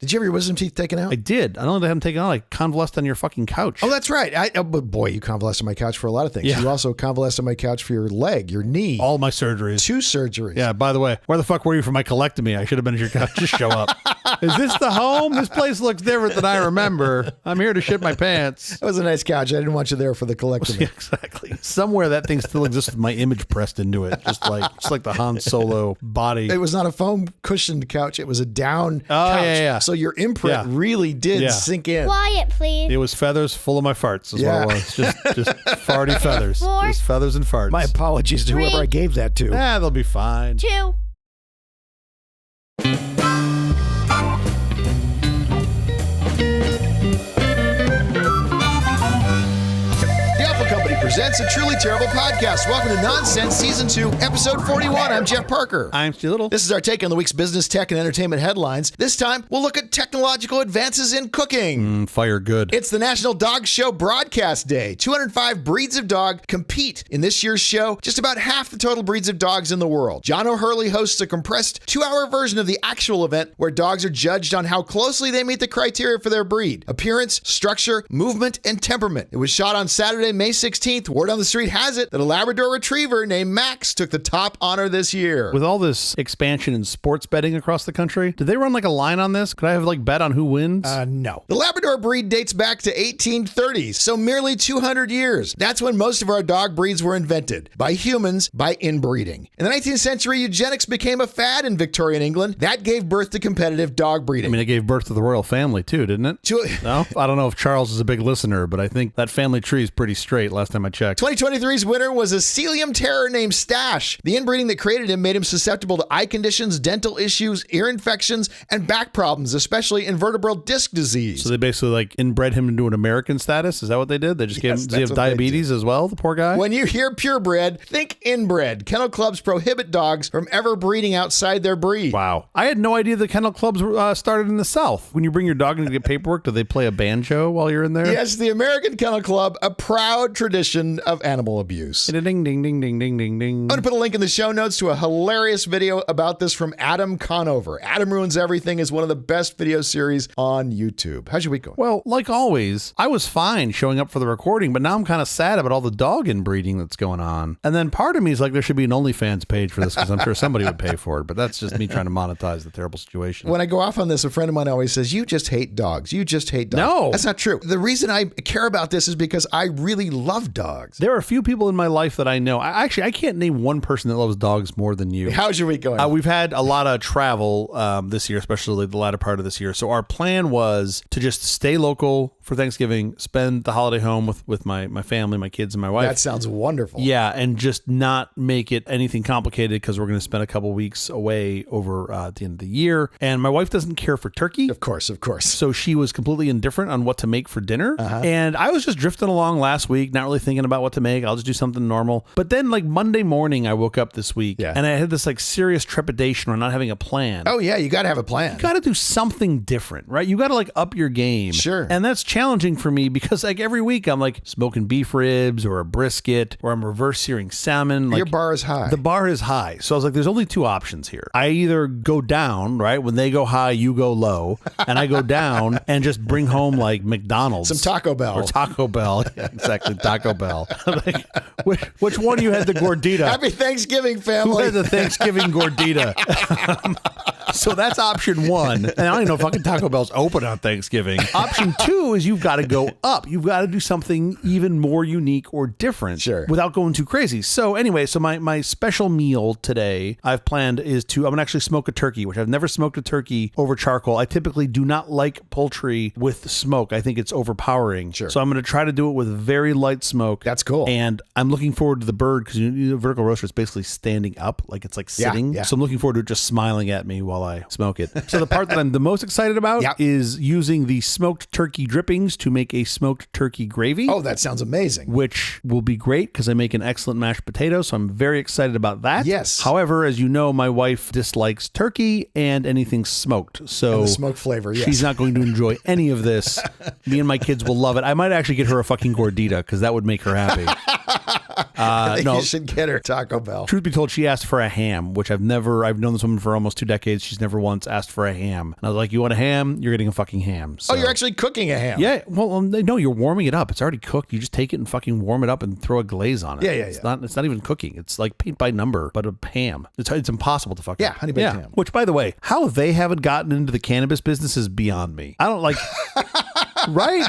Did you have your wisdom teeth taken out? I did. I don't know they haven't taken out. I convalesced on your fucking couch. Oh, that's right. But boy, you convalesced on my couch for a lot of things. Yeah. You also convalesced on my couch for your leg, your knee. All my surgeries. 2 surgeries. Yeah, by the way, where the fuck were you for my colectomy? I should have been at your couch. Just show up. Is this the home? This place looks different than I remember. I'm here to shit my pants. That was a nice couch. I didn't want you there for the colectomy. Yeah, exactly. Somewhere that thing still exists with my image pressed into it. Just like the Han Solo body. It was not a foam cushioned couch. It was a down couch. Yeah. So your imprint really did sink in. Quiet, please. It was feathers full of my farts is what it was. Just farty feathers. 4. Just feathers and farts. My apologies to whoever I gave that to. They'll be fine. 2. Presents a truly terrible podcast. Welcome to Nonsense Season 2, Episode 41. I'm Jeff Parker. I'm Stu Little. This is our take on the week's business, tech, and entertainment headlines. This time, we'll look at technological advances in cooking. Fire good. It's the National Dog Show Broadcast Day. 205 breeds of dog compete in this year's show, just about half the total breeds of dogs in the world. John O'Hurley hosts a compressed 2-hour version of the actual event where dogs are judged on how closely they meet the criteria for their breed: appearance, structure, movement, and temperament. It was shot on Saturday, May 16th. Word on the street has it that a Labrador Retriever named Max took the top honor this year. With all this expansion in sports betting across the country, did they run like a line on this? Could I have bet on who wins? No. The Labrador breed dates back to 1830s, so merely 200 years. That's when most of our dog breeds were invented, by humans, by inbreeding. In the 19th century, eugenics became a fad in Victorian England. That gave birth to competitive dog breeding. I mean, it gave birth to the royal family too, didn't it? No? I don't know if Charles is a big listener, but I think that family tree is pretty straight last time I checked. 2023's winner was a Celium terror named Stash. The inbreeding that created him made him susceptible to eye conditions, dental issues, ear infections, and back problems, especially in vertebral disc disease. So they basically inbred him into an American status? Is that what they did? They just gave him, does he have diabetes as well, the poor guy? When you hear purebred, think inbred. Kennel clubs prohibit dogs from ever breeding outside their breed. Wow. I had no idea the kennel clubs started in the South. When you bring your dog in to get paperwork, do they play a banjo while you're in there? Yes, the American Kennel Club, a proud tradition of animal abuse. Ding, ding, ding, ding, ding, ding, ding. I'm going to put a link in the show notes to a hilarious video about this from Adam Conover. Adam Ruins Everything is one of the best video series on YouTube. How's your week going? Well, like always, I was fine showing up for the recording, but now I'm kind of sad about all the dog inbreeding that's going on. And then part of me is like, there should be an OnlyFans page for this because I'm sure somebody would pay for it, but that's just me trying to monetize the terrible situation. When I go off on this, a friend of mine always says, you just hate dogs. You just hate dogs. No. That's not true. The reason I care about this is because I really love dogs. There are a few people in my life that I know. I can't name one person that loves dogs more than you. How's your week going? We've had a lot of travel this year, especially the latter part of this year. So our plan was to just stay local for Thanksgiving, spend the holiday home with my family, my kids, and my wife. That sounds wonderful. Yeah, and just not make it anything complicated because we're going to spend a couple weeks away over at the end of the year. And my wife doesn't care for turkey. Of course. So she was completely indifferent on what to make for dinner. And I was just drifting along last week, not really thinking about what to make. I'll just do something normal. But then Monday morning, I woke up this week and I had this serious trepidation on not having a plan. Oh yeah, you got to have a plan. You got to do something different, right? You got to up your game. Sure. And that's challenging for me because every week I'm smoking beef ribs or a brisket or I'm reverse searing salmon. Your bar is high. The bar is high. So I was there's only two options here. I either go down, right? When they go high, you go low. And I go down and just bring home McDonald's. Some Taco Bell. Or Taco Bell. Yeah, exactly. Taco Bell. Which one of you had the gordita? Happy Thanksgiving, family. Who had the Thanksgiving gordita? So that's option one. And I don't even know if fucking Taco Bell's open on Thanksgiving. Option two is you've got to go up. You've got to do something even more unique or different. Sure. Without going too crazy. So anyway, my special meal today I've planned is I'm going to actually smoke a turkey, which I've never smoked a turkey over charcoal. I typically do not like poultry with smoke. I think it's overpowering. Sure. So I'm going to try to do it with very light smoke. That's cool. And I'm looking forward to the bird because the vertical roaster is basically standing up, it's sitting. Yeah. So I'm looking forward to it just smiling at me while I smoke it. So the part that I'm the most excited about is using the smoked turkey drippings to make a smoked turkey gravy. Oh, that sounds amazing. Which will be great because I make an excellent mashed potato. So I'm very excited about that. Yes. However, as you know, my wife dislikes turkey and anything smoked. So and the smoke flavor, yes. She's not going to enjoy any of this. Me and my kids will love it. I might actually get her a fucking gordita because that would make her happy. I think you should get her Taco Bell. Truth be told, she asked for a ham, which I've known this woman for almost 2 decades. She's never once asked for a ham. And I was like, you want a ham? You're getting a fucking ham. So. Oh, you're actually cooking a ham? Yeah. Well, no, you're warming it up. It's already cooked. You just take it and fucking warm it up and throw a glaze on it. Yeah. It's not even cooking. It's like paint by number, but a ham. It's impossible to fucking. Yeah, honey baked ham. Which, by the way, how they haven't gotten into the cannabis business is beyond me. I don't like. Right?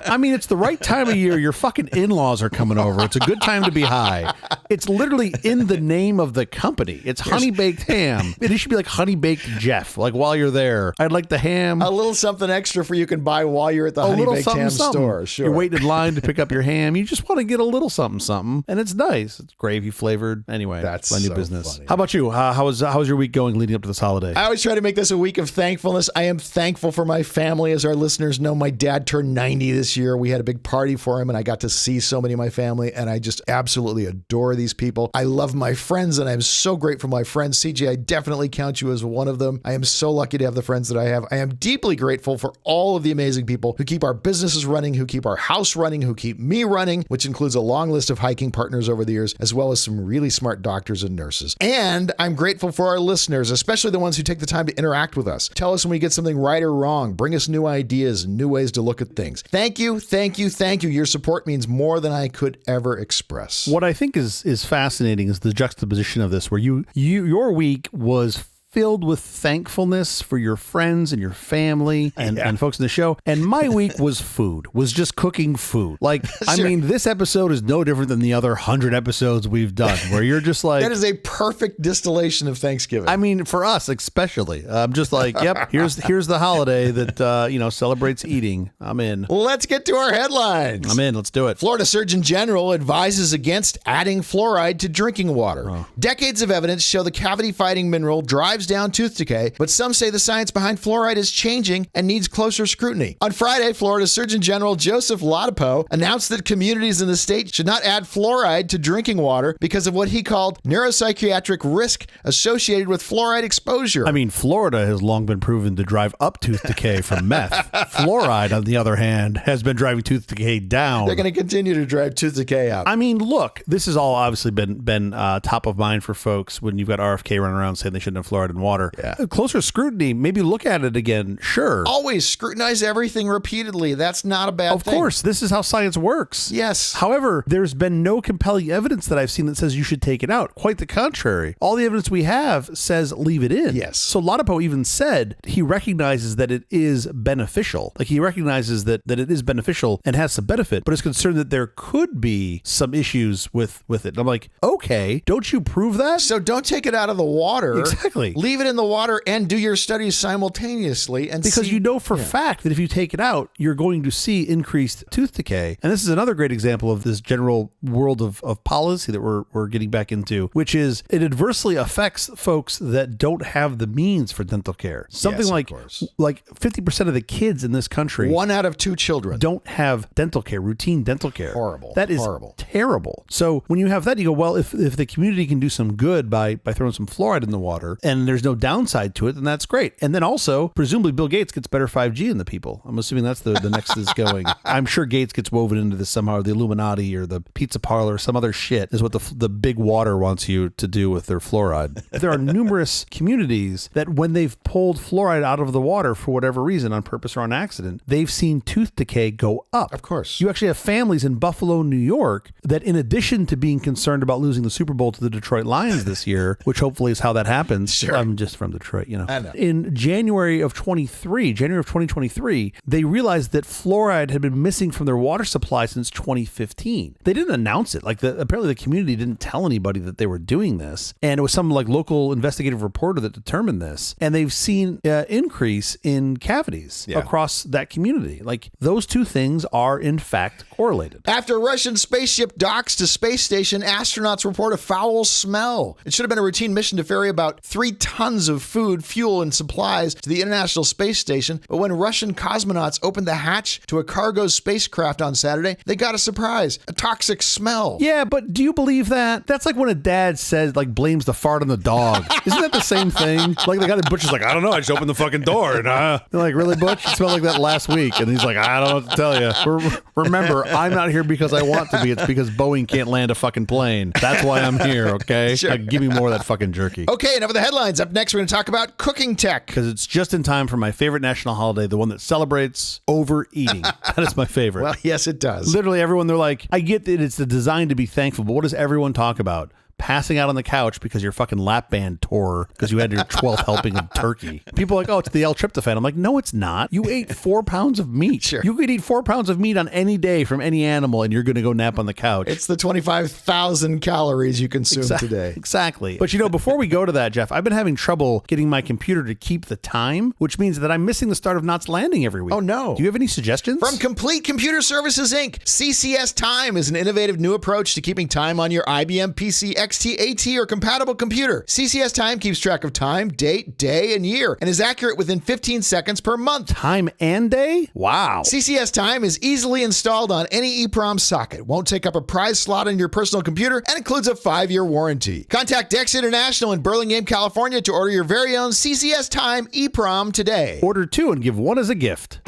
I mean, it's the right time of year. Your fucking in-laws are coming over. It's a good time to be high. It's literally in the name of the company. It's honey baked ham. It should be like honey baked Jeff. Like while you're there, I'd like the ham. A little something extra for you can buy while you're at the honey baked ham store. Sure. You're waiting in line to pick up your ham. You just want to get a little something, and it's nice. It's gravy flavored. Anyway, that's my new so business. Funny. How about you? How's your week going leading up to this holiday? I always try to make this a week of thankfulness. I am thankful for my family. As our listeners know, my dad turned 90 this year. We had a big party for him, and I got to see so many of my family, and I just absolutely adore these people. I love my friends, and I'm so grateful for my friends. CJ, I definitely count you as one of them. I am so lucky to have the friends that I have. I am deeply grateful for all of the amazing people who keep our businesses running, who keep our house running, who keep me running, which includes a long list of hiking partners over the years, as well as some really smart doctors and nurses. And I'm grateful for our listeners, especially the ones who take the time to interact with us. Tell us when we get something right or wrong. Bring us new ideas and new ways to look at things. Thank you, thank you, thank you. Your support means more than I could ever express. What I think is fascinating is the juxtaposition of this, where your week was filled with thankfulness for your friends and your family and folks in the show. And my week was just cooking food. Like, sure. I mean, this episode is no different than the other 100 episodes we've done, where you're just like... That is a perfect distillation of Thanksgiving. I mean, for us especially. I'm just like, yep, here's the holiday that, celebrates eating. I'm in. Let's get to our headlines. I'm in. Let's do it. Florida Surgeon General advises against adding fluoride to drinking water. Oh. Decades of evidence show the cavity-fighting mineral drives down tooth decay, but some say the science behind fluoride is changing and needs closer scrutiny. On Friday, Florida Surgeon General Joseph Ladapo announced that communities in the state should not add fluoride to drinking water because of what he called neuropsychiatric risk associated with fluoride exposure. I mean, Florida has long been proven to drive up tooth decay from meth. Fluoride, on the other hand, has been driving tooth decay down. They're going to continue to drive tooth decay out. I mean, look, this has all obviously been top of mind for folks when you've got RFK running around saying they shouldn't have fluoride in water. Yeah. Closer scrutiny, maybe look at it again. Sure. Always scrutinize everything repeatedly. That's not a bad thing. Of course, this is how science works. Yes. However, there's been no compelling evidence that I've seen that says you should take it out. Quite the contrary. All the evidence we have says leave it in. Yes. So Ladapo even said he recognizes that it is beneficial. Like, he recognizes that it is beneficial and has some benefit, but is concerned that there could be some issues with it. And I'm like, okay, don't you prove that? So don't take it out of the water. Exactly. Leave it in the water and do your studies simultaneously. And because you know for fact that if you take it out, you're going to see increased tooth decay. And this is another great example of this general world of policy that we're getting back into, which is it adversely affects folks that don't have the means for dental care. Something like 50% of the kids in this country, 1 out of 2 children, don't have dental care, routine dental care. Horrible. That is horrible. Terrible. So when you have that, you go, well, if the community can do some good by throwing some fluoride in the water and there's no downside to it, then that's great. And then also, presumably Bill Gates gets better 5G in the people. I'm assuming that's the next is going. I'm sure Gates gets woven into this somehow, or the Illuminati or the pizza parlor or some other shit is what the big water wants you to do with their fluoride. There are numerous communities that when they've pulled fluoride out of the water for whatever reason, on purpose or on accident, they've seen tooth decay go up. Of course. You actually have families in Buffalo, New York, that in addition to being concerned about losing the Super Bowl to the Detroit Lions this year, which hopefully is how that happens. Sure. I'm just from Detroit, you know. I know. In January of 2023, they realized that fluoride had been missing from their water supply since 2015. They didn't announce it. Apparently the community didn't tell anybody that they were doing this. And it was some local investigative reporter that determined this. And they've seen increase in cavities across that community. Those two things are in fact correlated. After a Russian spaceship docks to space station, astronauts report a foul smell. It should have been a routine mission to ferry about 3 tons of food, fuel, and supplies to the International Space Station, but when Russian cosmonauts opened the hatch to a cargo spacecraft on Saturday, they got a surprise, a toxic smell. Yeah, but do you believe that? That's like when a dad says, like, blames the fart on the dog. Isn't that the same thing? Like, the guy that Butch is like, I don't know, I just opened the fucking door. And they're like, really, Butch? It smelled like that last week. And he's like, I don't know what to tell you. Remember, I'm not here because I want to be. It's because Boeing can't land a fucking plane. That's why I'm here, okay? Sure. Give me more of that fucking jerky. Okay, enough of the headlines. Up next, we're going to talk about cooking tech. Because it's just in time for my favorite national holiday, the one that celebrates overeating. That is my favorite. Well, yes, it does. Literally everyone, they're like, I get that it's designed to be thankful, but what does everyone talk about? Passing out on the couch because your fucking lap band tore because you had your 12th helping of turkey. People are like, oh, it's the L-tryptophan. I'm like, no, it's not. You ate 4 pounds of meat. Sure. You could eat 4 pounds of meat on any day from any animal and you're going to go nap on the couch. It's the 25,000 calories you consume today. Exactly. But before we go to that, Jeff, I've been having trouble getting my computer to keep the time, which means that I'm missing the start of Knots Landing every week. Oh, no. Do you have any suggestions? From Complete Computer Services, Inc., CCS Time is an innovative new approach to keeping time on your IBM PC, XT, AT, or compatible computer. CCS Time keeps track of time, date, day, and year, and is accurate within 15 seconds per month. Time and day? Wow. CCS Time is easily installed on any EPROM socket, won't take up a prize slot on your personal computer, and includes a 5-year warranty. Contact Dex International in Burlingame, California to order your very own CCS Time EPROM today. Order 2 and give 1 as a gift.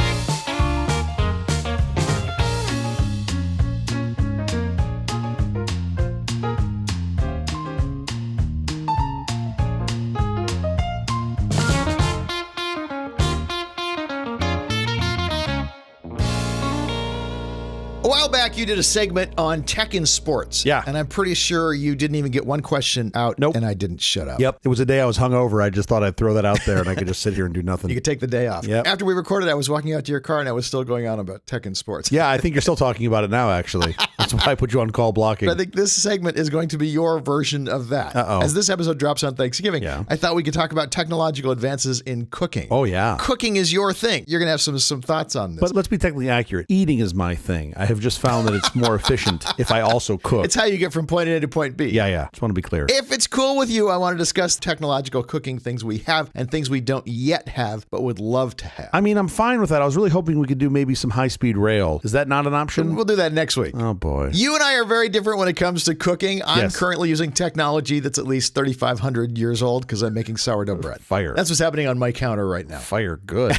A while back, you did a segment on tech in sports. Yeah. And I'm pretty sure you didn't even get one question out. Nope. And I didn't shut up. Yep. It was a day I was hungover. I just thought I'd throw that out there and I could just sit here and do nothing. You could take the day off. Yep. After we recorded, I was walking out to your car and I was still going on about tech in sports. Yeah, I think you're still talking about it now, actually. That's why I put you on call blocking. But I think this segment is going to be your version of that. Uh-oh. As this episode drops on Thanksgiving, Yeah. I thought we could talk about technological advances in cooking. Oh, yeah. Cooking is your thing. You're going to have some thoughts on this. But let's be technically accurate. Eating is my thing. I have just found that it's more efficient if I also cook. It's how you get from point A to point B. Yeah. Just want to be clear. If it's cool with you, I want to discuss technological cooking, things we have and things we don't yet have, but would love to have. I mean, I'm fine with that. I was really hoping we could do maybe some high-speed rail. Is that not an option? We'll do that next week. Oh, boy. You and I are very different when it comes to cooking. I'm Yes. currently using technology that's at least 3,500 years old because I'm making sourdough bread. Fire. That's what's happening on my counter right now. Fire. Good.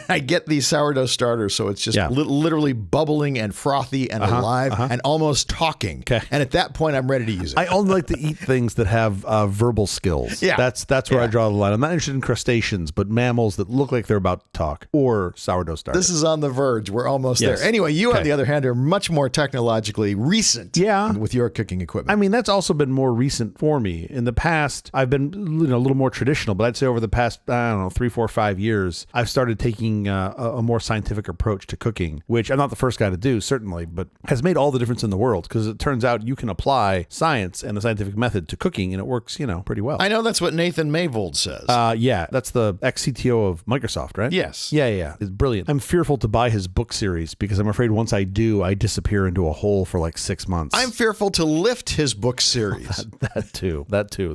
I get these sourdough starters, so it's just Yeah. literally bubbling and frothy and alive and almost talking. Okay. And at that point, I'm ready to use it. I only like to eat things that have verbal skills. Yeah. That's where I draw the line. I'm not interested in crustaceans, but mammals that look like they're about to talk, or sourdough starters. This is on the verge. We're almost Yes. there. Anyway, you, on Okay. the other hand, are much more technologically recent with your cooking equipment. I mean, that's also been more recent for me. In the past, I've been a little more traditional, but I'd say over the past, 3, 4, 5 years, I've started taking a more scientific approach to cooking, which I'm not the first guy to do, certainly, but has made all the difference in the world because it turns out you can apply science and a scientific method to cooking and it works, pretty well. I know that's what Nathan Mayvold says. Yeah, that's the ex-CTO of Microsoft, right? Yes. Yeah. It's brilliant. I'm fearful to buy his book series because I'm afraid once I do, I disappear into a hole for like 6 months. I'm fearful to lift his book series. That too.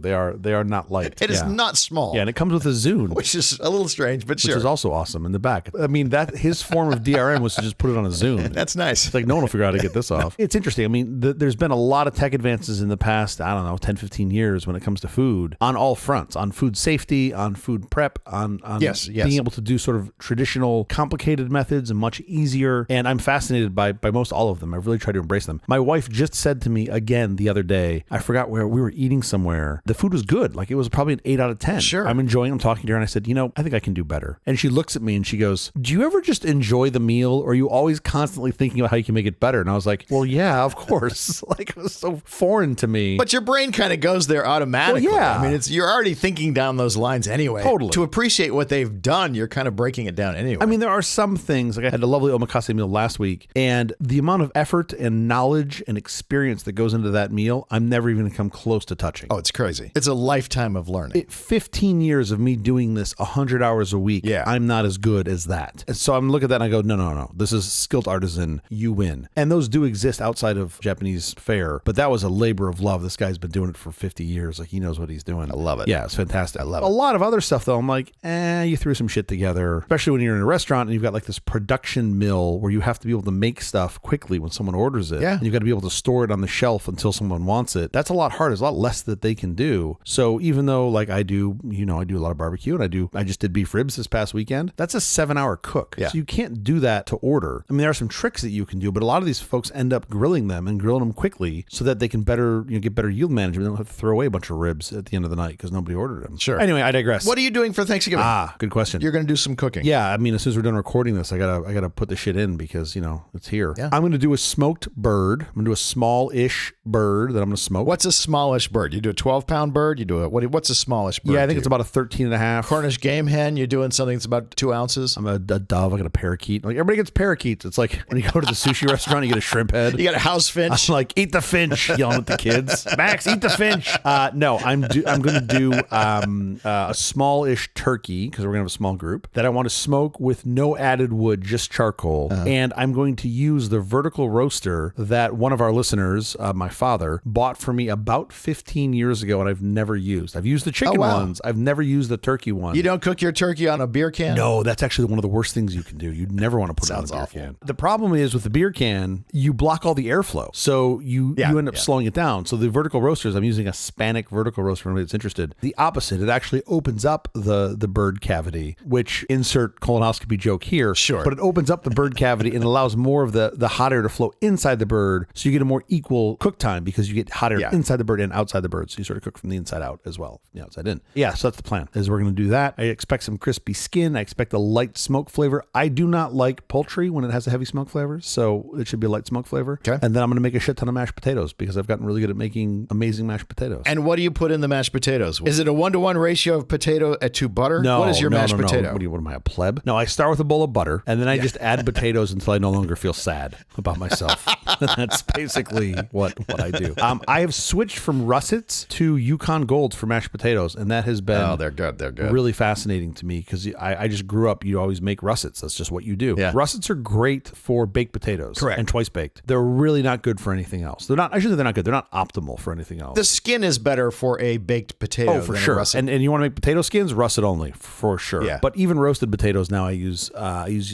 They are not light. It is not small. Yeah, and it comes with a Zune, Which is a little strange, but which sure. is also awesome in the back. I mean, that his form of DRM was to just put it on a Zune. That's nice. It's like no one will figure out how to get this off. It's interesting. I mean, there's been a lot of tech advances in the past, 10, 15 years when it comes to food on all fronts, on food safety, on food prep, on Yes. being able to do sort of traditional complicated methods and much easier. And I'm fascinated by most all of them. I've really tried to embrace them. My wife just said to me again the other day, I forgot where we were eating somewhere. The food was good. Like it was probably an 8 out of 10. Sure. I'm enjoying. I'm talking to her and I said, I think I can do better. And she looks at me and she goes, do you ever just enjoy the meal or are you always constantly thinking about how you can make it better? And I was like, well, yeah, of course. Like it was so foreign to me. But your brain kind of goes there automatically. Well, yeah. I mean, you're already thinking down those lines anyway. Totally. To appreciate what they've done, you're kind of breaking it down anyway. I mean, there are some things, like I had a lovely omakase meal last week, and the amount of effort and knowledge and experience that goes into that meal, I'm never even going to come close to touching. Oh, it's crazy. It's a lifetime of learning. 15 years of me doing this 100 hours a week, Yeah. I'm not as good as that. And so I'm looking at that and I go, no. This is skilled artisan. You win. And those do exist outside of Japanese fare, but that was a labor of love. This guy's been doing it for 50 years. Like, he knows what he's doing. I love it. Yeah, it's fantastic. I love it. A lot of other stuff, though, I'm like, you threw some shit together, especially when you're in a restaurant and you've got like this production mill where you have to be able to make stuff quickly when someone orders it. Yeah. And you've got to be able to store it on the shelf until someone wants it. That's a lot harder. There's a lot less that they can do. So even though like I do a lot of barbecue, and I just did beef ribs this past weekend, that's a 7-hour cook. Yeah. So you can't do that to order. I mean, there are some tricks that you can do, but a lot of these folks end up grilling them quickly so that they can get better yield management. They don't have to throw away a bunch of ribs at the end of the night because nobody ordered them. Sure. Anyway, I digress. What are you doing for Thanksgiving? Good question. You're going to do some cooking. Yeah, I mean, as soon as we're done recording this, I gotta put the shit in because it's here. Yeah. I'm gonna do a smoked bird. I'm gonna do a small-ish bird that I'm gonna smoke. What's a smallish bird? You do a 12-pound bird? You do what's a smallish bird? Yeah, I think it's about a 13 and a half. Cornish game hen. You're doing something that's about 2 ounces. I'm a dove. I got a parakeet. Like, everybody gets parakeets. It's like when you go to the sushi restaurant, you get a shrimp head. You got a house finch. I'm like, eat the finch, yelling at the kids. Max, eat the finch. No, I'm going to do a small-ish turkey because we're going to have a small group that I want to smoke with no added wood, just charcoal. And I'm going to use the vertical roaster that one of our listeners, my father, bought for me about 15 years ago and I've never used. I've used the chicken ones. I've never used the turkey one. You don't cook your turkey on a beer can? No, that's actually one of the worst things you can do. You'd never want to put it on a beer can. The problem is with the beer can, you block all the airflow. So you end up slowing it down. So the vertical roasters, I'm using a Spanic vertical roaster for anybody that's interested. The opposite, it actually opens up the bird cavity, which insert colonoscopy joke here. Sure. But it opens up the bird cavity and allows more of the hot air to flow inside the bird. So you get a more equal cook time because you get hot air inside the bird and outside the bird. So you sort of cook from the inside out as well, the outside in. Yeah, so that's the plan, is we're going to do that. I expect some crispy skin. I expect a light smoke flavor. I do not like poultry when it has a heavy smoke flavor, so it should be a light smoke flavor. Okay. And then I'm going to make a shit ton of mashed potatoes because I've gotten really good at making amazing mashed potatoes. And what do you put in the mashed potatoes? Is it a 1-to-1 ratio of potato to butter? No. What is your mashed potato? What am I, a pleb? No, I start with a bowl of butter, and then I just add potatoes until I no longer feel sad about myself. That's basically what I do. I have switched from russets to Yukon Golds for mashed potatoes, and that has been they're good. They're good. Really fascinating to me because I just grew up, you always make russets. That's just what you do. Yeah. Russets are great for baked potatoes. Correct. And twice baked. They're really not good for anything else. They're not good. They're not optimal for anything else. The skin is better for a baked potato. Oh, for sure. And you want to make potato skins, russet only, for sure. Yeah. But even roasted potatoes now, I use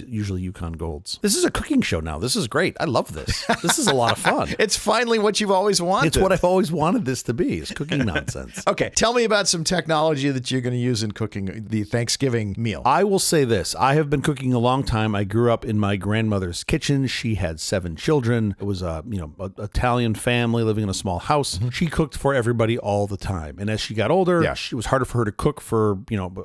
usually Yukon Golds. This is a cooking show now. This is great. I love this. This is a lot of fun. It's finally what you've always wanted. It's what I've always wanted this to be. It's cooking nonsense. Okay, tell me about some technology that you're going to use in cooking the Thanksgiving meal. I will say this. I have been cooking a long time. I grew up in my grandmother's kitchen. She had 7 children. It was a Italian family living in a small house. Mm-hmm. She cooked for everybody all the time. And as she got older, it was harder for her to cook for,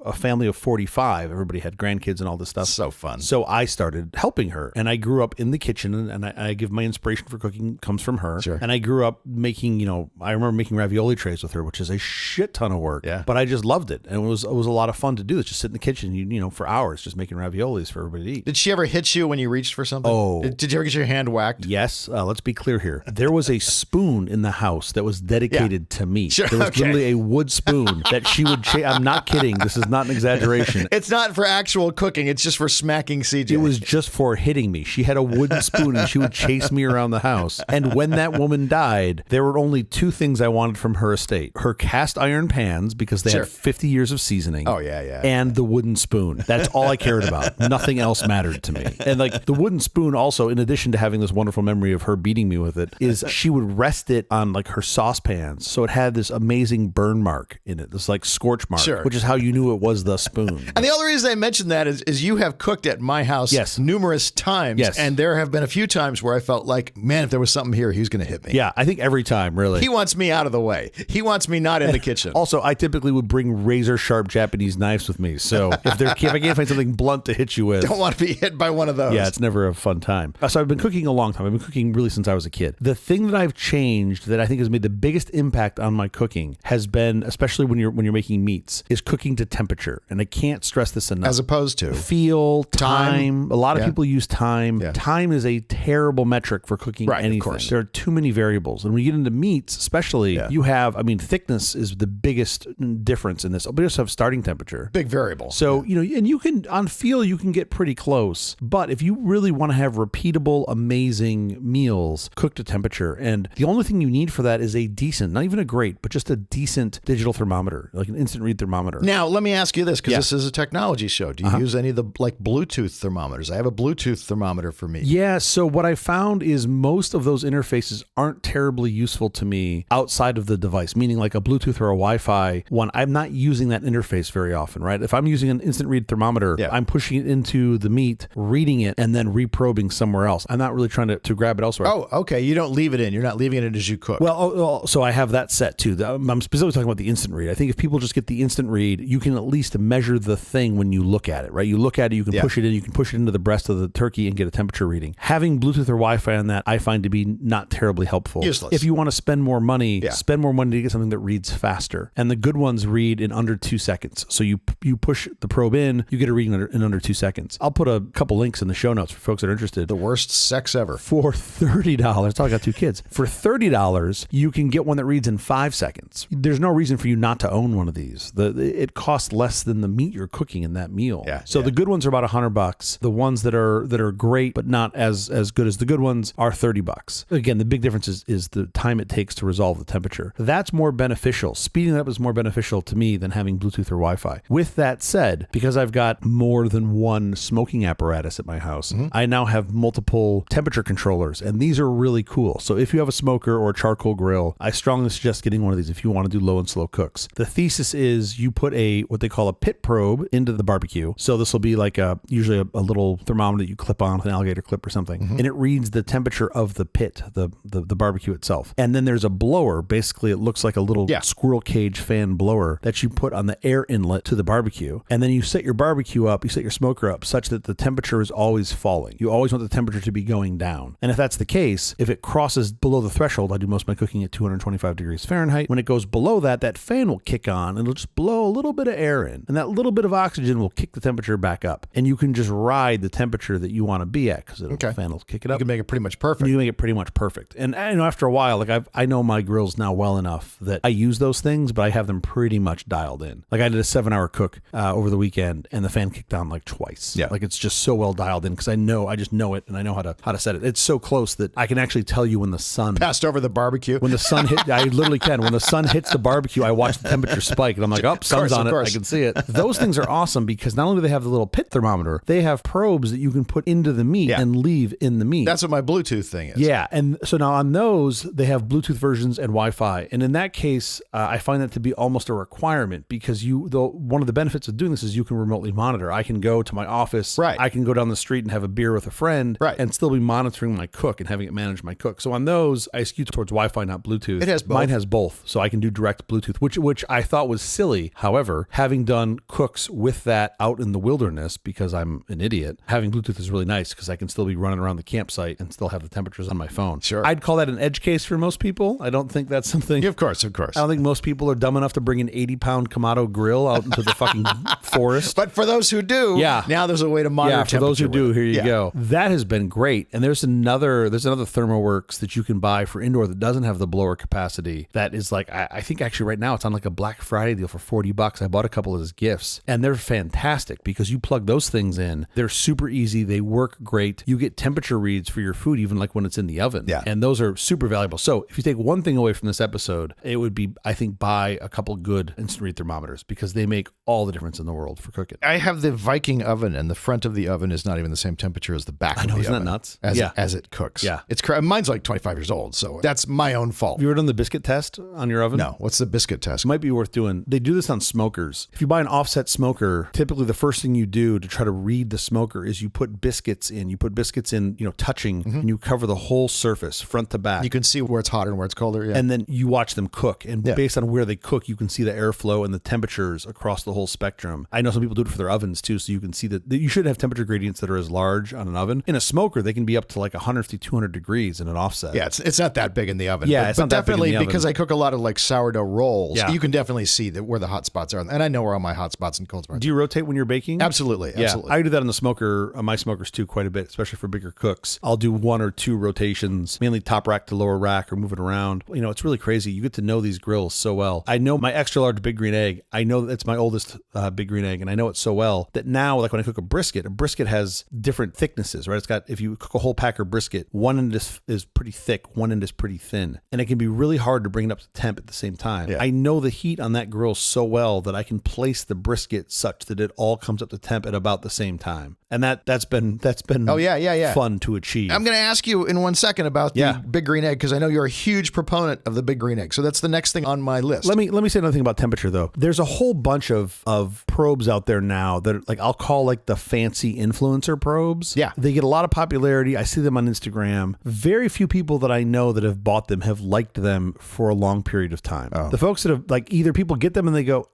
a family of 45. Everybody had grandkids and all this stuff. So fun. So I started helping her. And I grew up in the kitchen, and I give my inspiration for cooking comes from her. Sure. And I grew up making, I remember making ravioli trays with her, which is a shit ton of work. Yeah. But I just loved it. And it was a lot of fun to do. It's just sit in the kitchen, for hours, just making raviolis for everybody to eat. Did she ever hit you when you reached for something? Oh. Did you ever get your hand whacked? Yes. Let's be clear here. There was a spoon in the house that was dedicated to me. Sure, there was literally a wood spoon that she would I'm not kidding. This is not an exaggeration. It's not for actual cooking. It's just for smacking CJ. It was just for hitting me. She had a wooden spoon and she would chase me around the house. And when that woman died, there were only 2 things I wanted from her estate. Her cast iron pans, because they had 50 years of seasoning. Oh, yeah. And the wooden spoon. That's all I cared about. Nothing else mattered to me. And like the wooden spoon also, in addition to having this wonderful memory of her beating me with it, is she would rest it on like her saucepans. So it had this amazing burn mark in it, this like scorch mark, which is how you knew it was the spoon. And the only reason I mentioned that is you have cooked at my house numerous times. Yes. And there have been a few times where I felt like, man, if there was something here, he was going to hit me. Yeah, I think every time, really. He wants me out of the way. He wants me not in the kitchen. Also, I typically would bring razor sharp Japanese knives with me. So if I can't find something blunt to hit you with. Don't want to be hit by one of those. Yeah, it's never a fun time. So I've been cooking a long time. I've been cooking really since I was a kid. The thing that I've changed that I think has made the biggest impact on my cooking has been, especially when you're making meats, is cooking to temperature. And I can't stress this enough. As opposed to? Feel, time. A lot of people use time. Yeah. Time is a terrible metric for cooking anything. Of course. There are too many variables. And when you get into meats, especially, you have, thickness is the biggest difference in this. But you also have starting temperature. Big variable. So, and you can, on feel, you can get pretty close. But if you really want to have repeatable multiple amazing meals cooked to temperature. And the only thing you need for that is a decent, not even a great, but just a decent digital thermometer, like an instant read thermometer. Now, let me ask you this, because this is a technology show. Do you use any of the like Bluetooth thermometers? I have a Bluetooth thermometer for me. Yeah, so what I found is most of those interfaces aren't terribly useful to me outside of the device, meaning like a Bluetooth or a Wi-Fi one. I'm not using that interface very often, right? If I'm using an instant read thermometer, I'm pushing it into the meat, reading it, and then reprobing somewhere else. I'm not really trying to grab it elsewhere. Oh, okay. You don't leave it in. You're not leaving it in as you cook. Well, so I have that set too. I'm specifically talking about the instant read. I think if people just get the instant read, you can at least measure the thing when you look at it, right? You look at it, you can push it in, you can push it into the breast of the turkey and get a temperature reading. Having Bluetooth or Wi-Fi on that, I find to be not terribly helpful. Useless. If you want to spend more money to get something that reads faster. And the good ones read in under 2 seconds. So you push the probe in, you get a reading in under 2 seconds. I'll put a couple links in the show notes for folks that are interested. The worst sex ever. For $30, that's how I got 2 kids. For $30, you can get one that reads in 5 seconds. There's no reason for you not to own one of these. It costs less than the meat you're cooking in that meal. So the good ones are about $100. The ones that are great but not as good as the good ones are $30. Again, the big difference is the time it takes to resolve the temperature. That's more beneficial. Speeding it up is more beneficial to me than having Bluetooth or Wi-Fi. With that said, because I've got more than one smoking apparatus at my house, I now have multiple temperature controllers, and these are really cool. So if you have a smoker or a charcoal grill, I strongly suggest getting one of these if you want to do low and slow cooks. The thesis is you put what they call a pit probe into the barbecue. So this will be like usually a little thermometer that you clip on with an alligator clip or something, and it reads the temperature of the pit, the barbecue itself. And then there's a blower. Basically, it looks like a little squirrel cage fan blower that you put on the air inlet to the barbecue. And then you set your barbecue up, you set your smoker up such that the temperature is always falling. You always want the temperature to be going down. And if that's the case, if it crosses below the threshold, I do most of my cooking at 225 degrees Fahrenheit. When it goes below that, that fan will kick on and it'll just blow a little bit of air in. And that little bit of oxygen will kick the temperature back up. And you can just ride the temperature that you want to be at because the fan will kick it up. You can make it pretty much perfect. You can make it pretty much perfect. And after a while, like I know my grills now well enough that I use those things, but I have them pretty much dialed in. Like I did a 7-hour cook over the weekend and the fan kicked on like twice. Like it's just so well dialed in because I just know it and I know how to set it. It's so close that I can actually tell you when the sun passed over the barbecue. When the sun hit, I literally can. When the sun hits the barbecue, I watch the temperature spike and I'm like, oh, sun's on it. I can see it. Those things are awesome because not only do they have the little pit thermometer, they have probes that you can put into the meat and leave in the meat. That's what my Bluetooth thing is. Yeah. And so now on those, they have Bluetooth versions and Wi-Fi. And in that case, I find that to be almost a requirement because one of the benefits of doing this is you can remotely monitor. I can go to my office. I can go down the street and have a beer with a friend and still be monitoring my cook and having it manage my cook. So on those, I skew towards Wi-Fi, not Bluetooth. It has both. Mine has both. So I can do direct Bluetooth, which I thought was silly. However, having done cooks with that out in the wilderness, because I'm an idiot, having Bluetooth is really nice because I can still be running around the campsite and still have the temperatures on my phone. Sure. I'd call that an edge case for most people. I don't think that's something. Yeah, of course. I don't think most people are dumb enough to bring an 80-pound Kamado grill out into the fucking forest. But for those who do, now there's a way to monitor temperature. For those who do, here you go. That has been great. And there's another ThermoWorks that you can buy for indoor that doesn't have the blower capacity. That is like, I think actually right now it's on like a Black Friday deal for $40. I bought a couple as gifts and they're fantastic because you plug those things in. They're super easy. They work great. You get temperature reads for your food, even like when it's in the oven. And those are super valuable. So if you take one thing away from this episode, it would be, I think, buy a couple good instant read thermometers because they make all the difference in the world for cooking. I have the Viking oven and the front of the oven is not even the same temperature as the back of the oven. Isn't that nuts? As it cooks. It's mine's like 25 years old, so that's my own fault. Have you ever done the biscuit test on your oven? No. What's the biscuit test? It might be worth doing. They do this on smokers. If you buy an offset smoker, typically the first thing you do to try to read the smoker is you put biscuits in. You put biscuits in, touching, and you cover the whole surface, front to back. You can see where it's hotter and where it's colder. And then you watch them cook. And based on where they cook, you can see the airflow and the temperatures across the whole spectrum. I know some people do it for their ovens too, so you can see that you should have temperature gradients that are as large on an oven. In a smoker, they can be up to like 150, 200 degrees in an offset. Yeah, it's not that big in the oven. Yeah, but definitely because I cook a lot of like sourdough rolls, you can definitely see where the hot spots are. And I know where all my hot spots and cold spots are. Do you rotate when you're baking? Absolutely. Yeah, I do that on the smoker, on my smokers too, quite a bit, especially for bigger cooks. I'll do 1 or 2 rotations, mainly top rack to lower rack or move it around. It's really crazy. You get to know these grills so well. I know my extra large big green egg. I know that's my oldest big green egg, and I know it so well that now, like when I cook a brisket has different thicknesses, right? It's got, if you cook a whole packer brisket, one end is pretty thick, one end is pretty thin. And it can be really hard to bring it up to temp at the same time. Yeah. I know the heat on that grill so well that I can place the brisket such that it all comes up to temp at about the same time. And that's been fun to achieve. I'm going to ask you in 1 second about the Big Green Egg, because I know you're a huge proponent of the Big Green Egg. So that's the next thing on my list. Let me say another thing about temperature, though. There's a whole bunch of probes out there now that are, like, I'll call like the fancy influencer probes. Yeah. They get a lot of popularity. I see them on Instagram. Very few people that I know that have bought them have liked them for a long period of time. Oh. The folks that have, like, either people get them and they go,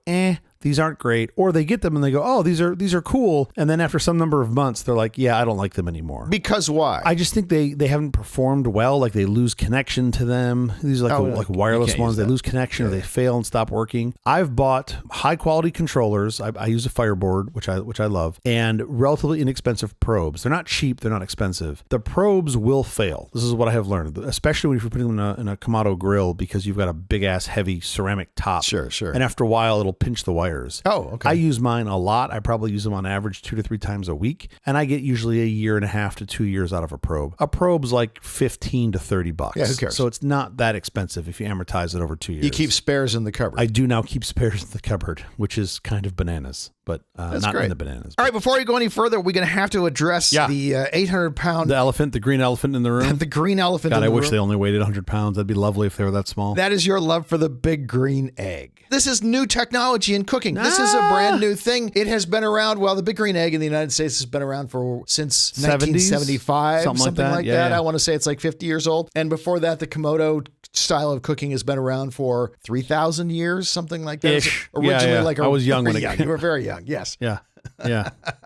these aren't great, or they get them and they go, oh, these are cool. And then after some number of months, they're like, yeah, I don't like them anymore. Because why? I just think they haven't performed well. Like, they lose connection to them. These are like wireless ones. They lose connection or they fail and stop working. I've bought high quality controllers. I use a Fireboard, which I love, and relatively inexpensive probes. They're not cheap. They're not expensive. The probes will fail. This is what I have learned, especially when you're putting them in a Kamado grill, because you've got a big ass heavy ceramic top. Sure. And after a while, it'll pinch the wire. Oh, okay. I use mine a lot. I probably use them on average 2 to 3 times a week, and I get usually 1.5 to 2 years out of a probe. A probe's like $15 to $30. Yeah, who cares? So it's not that expensive if you amortize it over 2 years. You keep spares in the cupboard. I do now keep spares in the cupboard, which is kind of bananas, but not great. in the bananas. All right, before we go any further, we're going to have to address the 800-pound... The green elephant in the room. The green elephant in the room. God, I wish they only weighed 100 pounds. That'd be lovely if they were that small. That is your love for the Big Green Egg. This is new technology in cooking. This is a brand new thing. It has been around, the Big Green Egg in the United States has been around since 1975, something like that. I want to say it's like 50 years old. And before that, the Kamado style of cooking has been around for 3,000 years, something like that. Ish. I was young when you were very young, yes. Yeah.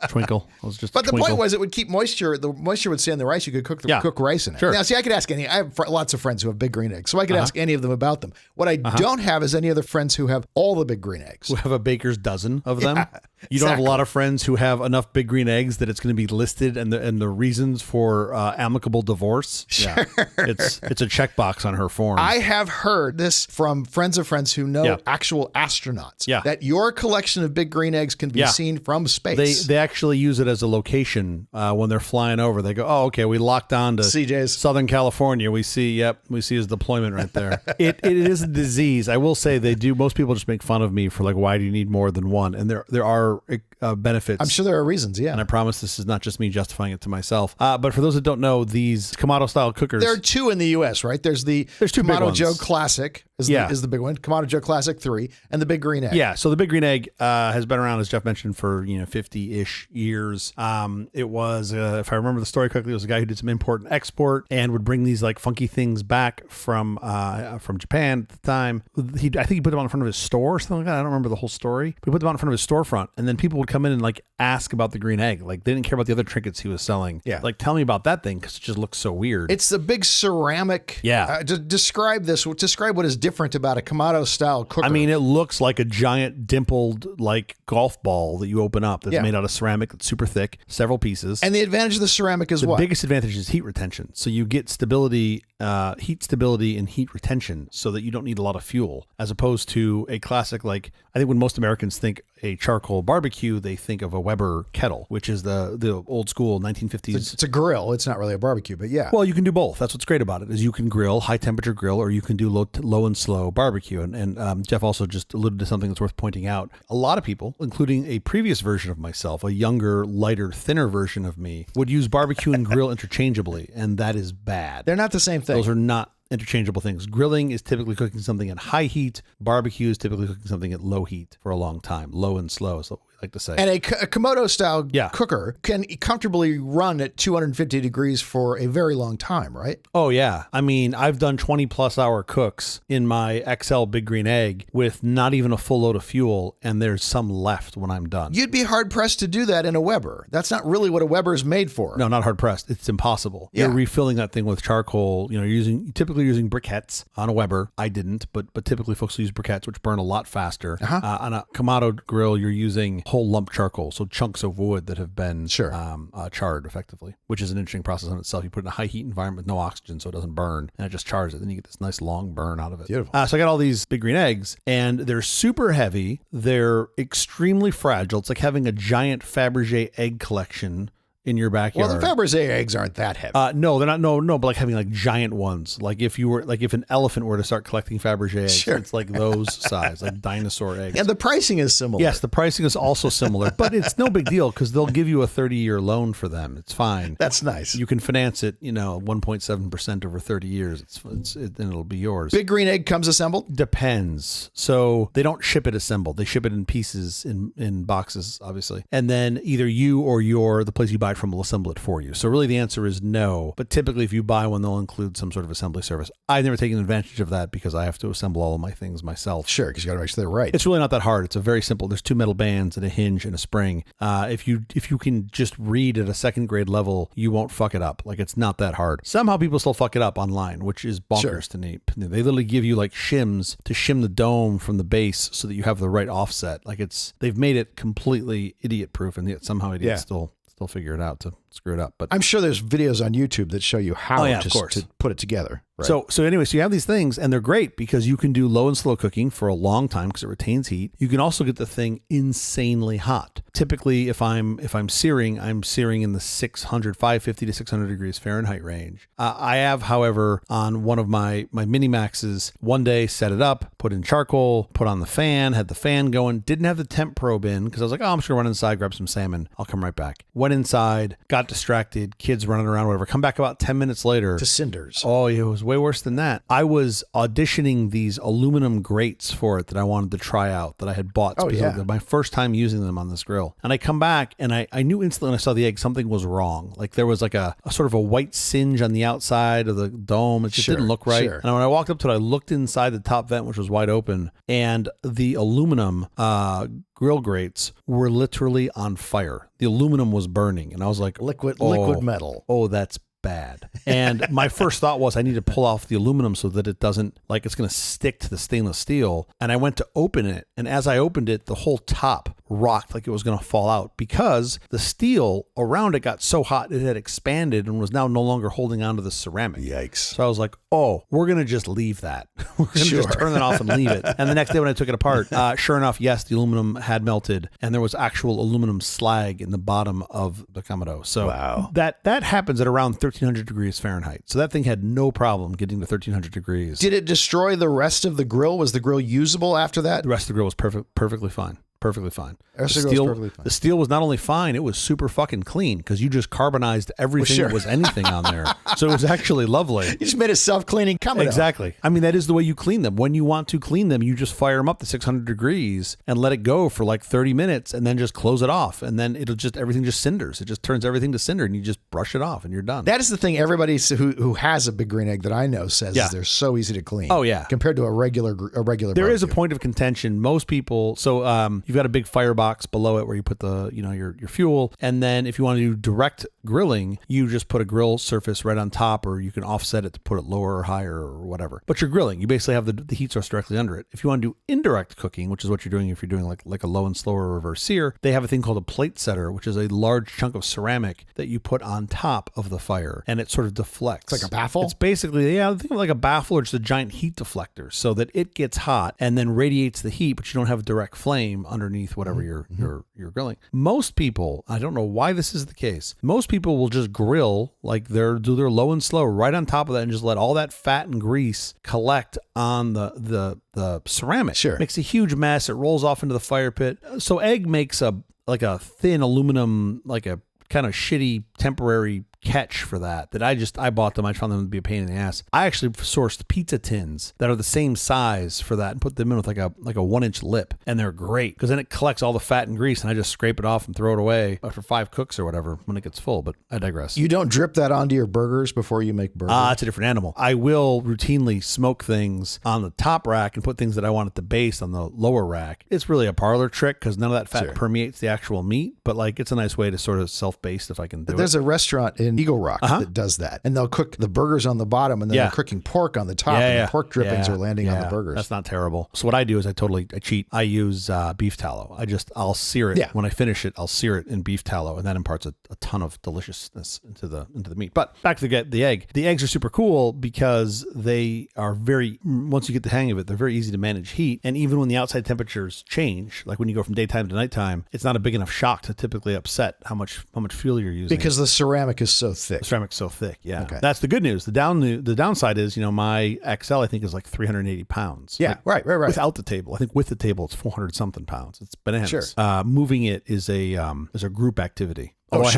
Twinkle. I was just But the point was, it would keep moisture. The moisture would stay in the rice. You could cook rice in it. Sure. Now, see, I could ask I have lots of friends who have Big Green Eggs, so I could ask any of them about them. What I don't have is any other friends who have all the Big Green Eggs. Who have a baker's dozen of them. You don't have a lot of friends who have enough Big Green Eggs that it's going to be listed and the reasons for amicable divorce. Sure. Yeah. It's a checkbox on her form. I have heard this from friends of friends who know actual astronauts. Yeah. That your collection of Big Green Eggs can be seen from space. They actually use it as a location when they're flying over. They go, oh, okay, we locked on to CJ's. Southern California. We see his deployment right there. It is a disease. I will say they do. Most people just make fun of me for like, why do you need more than one? And there are benefits. I'm sure there are reasons, yeah. And I promise this is not just me justifying it to myself. But for those that don't know, these Kamado style cookers. There are two in the U.S., right? There's two Kamado Joe Classic is the big one. Kamado Joe Classic 3 and the Big Green Egg. Yeah, so the Big Green Egg has been around, as Jeff mentioned, for 50-ish years. It was, if I remember the story correctly, it was a guy who did some import and export and would bring these like funky things back from Japan at the time. I think he put them on in front of his store or something like that. I don't remember the whole story. But he put them on in front of his storefront, and then people would come in and like ask about the Green Egg. Like, they didn't care about the other trinkets he was selling. Yeah. Like, tell me about that thing, because it just looks so weird. It's the big ceramic. Yeah. Describe what is different about a Kamado style cooker. I mean, it looks like a giant dimpled like golf ball that you open up that's made out of ceramic that's super thick, several pieces. And the advantage of the ceramic is what? The biggest advantage is heat retention. So you get stability, heat stability and heat retention so that you don't need a lot of fuel, as opposed to a classic, like, I think when most Americans think a charcoal barbecue, they think of a Weber kettle, which is the old school 1950s. It's a grill. It's not really a barbecue, but yeah. Well, you can do both. That's what's great about it, is you can grill, high temperature grill, or you can do low and slow barbecue. And Jeff also just alluded to something that's worth pointing out. A lot of people, including a previous version of myself, a younger, lighter, thinner version of me, would use barbecue and grill interchangeably, and that is bad. They're not the same thing. Those are not interchangeable things. Grilling is typically cooking something at high heat. Barbecue is typically cooking something at low heat for a long time. Low and slow is what we like to say. And a Kamado style cooker can comfortably run at 250 degrees for a very long time, right? Oh yeah. I mean, I've done 20 plus hour cooks in my XL Big Green Egg with not even a full load of fuel, and there's some left when I'm done. You'd be hard pressed to do that in a Weber. That's not really what a Weber is made for. No, not hard pressed. It's impossible. Yeah. You're refilling that thing with charcoal. You're typically using briquettes on a Weber. I didn't, but typically folks use briquettes, which burn a lot faster. On a Kamado grill, you're using whole lump charcoal, so chunks of wood that have been charred effectively, which is an interesting process in itself. You put it in a high heat environment with no oxygen, so it doesn't burn, and it just chars it. Then you get this nice long burn out of it. Beautiful. So I got all these Big Green Eggs, and they're super heavy. They're extremely fragile. It's like having a giant Fabergé egg collection in your backyard. Well, the Fabergé eggs aren't that heavy. No, they're not. No, but like having like giant ones. Like if an elephant were to start collecting Fabergé eggs, Sure. It's like those size, like dinosaur eggs. And the pricing is similar. Yes, the pricing is also similar, but it's no big deal because they'll give you a 30-year loan for them. It's fine. That's nice. You can finance it, 1.7% over 30 years. And it'll be yours. Big Green Egg comes assembled? Depends. So they don't ship it assembled. They ship it in pieces in boxes, obviously. And then either you or the place you buy it from will assemble it for you. So really the answer is no. But typically if you buy one, they'll include some sort of assembly service. I've never taken advantage of that because I have to assemble all of my things myself. Sure, because you got to make sure they're right. It's really not that hard. It's a very simple. There's 2 metal bands and a hinge and a spring. If you can just read at a second grade level, you won't fuck it up. Like it's not that hard. Somehow people still fuck it up online, which is bonkers to me. They literally give you like shims to shim the dome from the base so that you have the right offset. Like they've made it completely idiot proof, and yet somehow idiots still figure it out to screw it up. But I'm sure there's videos on YouTube that show you how to put it together. Right? So anyway, so you have these things and they're great because you can do low and slow cooking for a long time because it retains heat. You can also get the thing insanely hot. Typically, if I'm searing, I'm searing in the 550 to 600 degrees Fahrenheit range. I have, however, on one of my mini maxes, one day set it up, put in charcoal, put on the fan, had the fan going, didn't have the temp probe in because I was like, I'm just gonna run inside, grab some salmon. I'll come right back. Went inside, got distracted, kids running around, whatever. Come back about 10 minutes later. To cinders. Oh, it was way worse than that. I was auditioning these aluminum grates for it that I wanted to try out that I had bought. My first time using them on this grill. And I come back and I knew instantly when I saw the egg, something was wrong. Like there was like a sort of a white singe on the outside of the dome. It just didn't look right. Sure. And when I walked up to it, I looked inside the top vent, which was wide open, and the aluminum grill grates were literally on fire. The aluminum was burning. And I was like, liquid metal. Oh, that's bad. And my first thought was I need to pull off the aluminum so that it doesn't, like it's going to stick to the stainless steel. And I went to open it. And as I opened it, the whole top rocked like it was going to fall out because the steel around it got so hot it had expanded and was now no longer holding onto the ceramic. Yikes. So I was like, oh, we're going to just leave that. We're going to just turn it off and leave it. And the next day when I took it apart, sure enough, yes, the aluminum had melted and there was actual aluminum slag in the bottom of the Kamado. So that happens at around 1300 degrees Fahrenheit. So that thing had no problem getting to 1300 degrees. Did it destroy the rest of the grill? Was the grill usable after that? The rest of the grill was perfectly fine. Perfectly fine. The steel was not only fine, it was super fucking clean because you just carbonized everything that was anything on there. So it was actually lovely. You just made a self-cleaning Kamado. Exactly. I mean, that is the way you clean them. When you want to clean them, you just fire them up to 600 degrees and let it go for like 30 minutes and then just close it off. And then everything just cinders. It just turns everything to cinder and you just brush it off and you're done. That is the thing everybody who has a Big Green Egg that I know says is they're so easy to clean. Oh, yeah. Compared to a regular There barbecue. is a point of contention. Most people, you've got a big firebox below it where you put the your fuel, and then if you want to do direct grilling, you just put a grill surface right on top, or you can offset it to put it lower or higher or whatever. But you're grilling, you basically have the heat source directly under it. If you want to do indirect cooking, which is what you're doing if you're doing like a low and slower reverse sear, they have a thing called a plate setter, which is a large chunk of ceramic that you put on top of the fire, and it sort of deflects. It's like a baffle? It's basically, think of like a baffle or just a giant heat deflector so that it gets hot and then radiates the heat, but you don't have a direct flame underneath whatever you're grilling. Most people, I don't know why this is the case, most people will just grill like do their low and slow right on top of that and just let all that fat and grease collect on the ceramic. Sure. Makes a huge mess. It rolls off into the fire pit. So egg makes a thin aluminum, like a kind of shitty temporary catch for that I bought them. I found them to be a pain in the ass. I actually sourced pizza tins that are the same size for that and put them in with like a 1-inch lip, and they're great because then it collects all the fat and grease and I just scrape it off and throw it away after 5 cooks or whatever when it gets full. But I digress. You don't drip that onto your burgers before you make burgers? It's a different animal. I will routinely smoke things on the top rack and put things that I want at the base on the lower rack. It's really a parlor trick because none of that fat permeates the actual meat, but like it's a nice way to sort of self-baste if I can do it. There's a restaurant in in Eagle Rock that does that. And they'll cook the burgers on the bottom and then they're cooking pork on the top and the pork drippings are landing on the burgers. That's not terrible. So what I do is I cheat. I use beef tallow. I'll sear it. When I finish it, I'll sear it in beef tallow, and that imparts a ton of deliciousness into the meat. But back to the egg. The eggs are super cool because they are once you get the hang of it, they're very easy to manage heat. And even when the outside temperatures change, like when you go from daytime to nighttime, it's not a big enough shock to typically upset how much fuel you're using. Because the ceramic is so thick. The ceramic's so thick, yeah. Okay. That's the good news. The downside is, my XL, I think, is like 380 pounds. Yeah, right. Without the table. I think with the table, it's 400 something pounds. It's bananas. Sure. Moving it is a group activity. I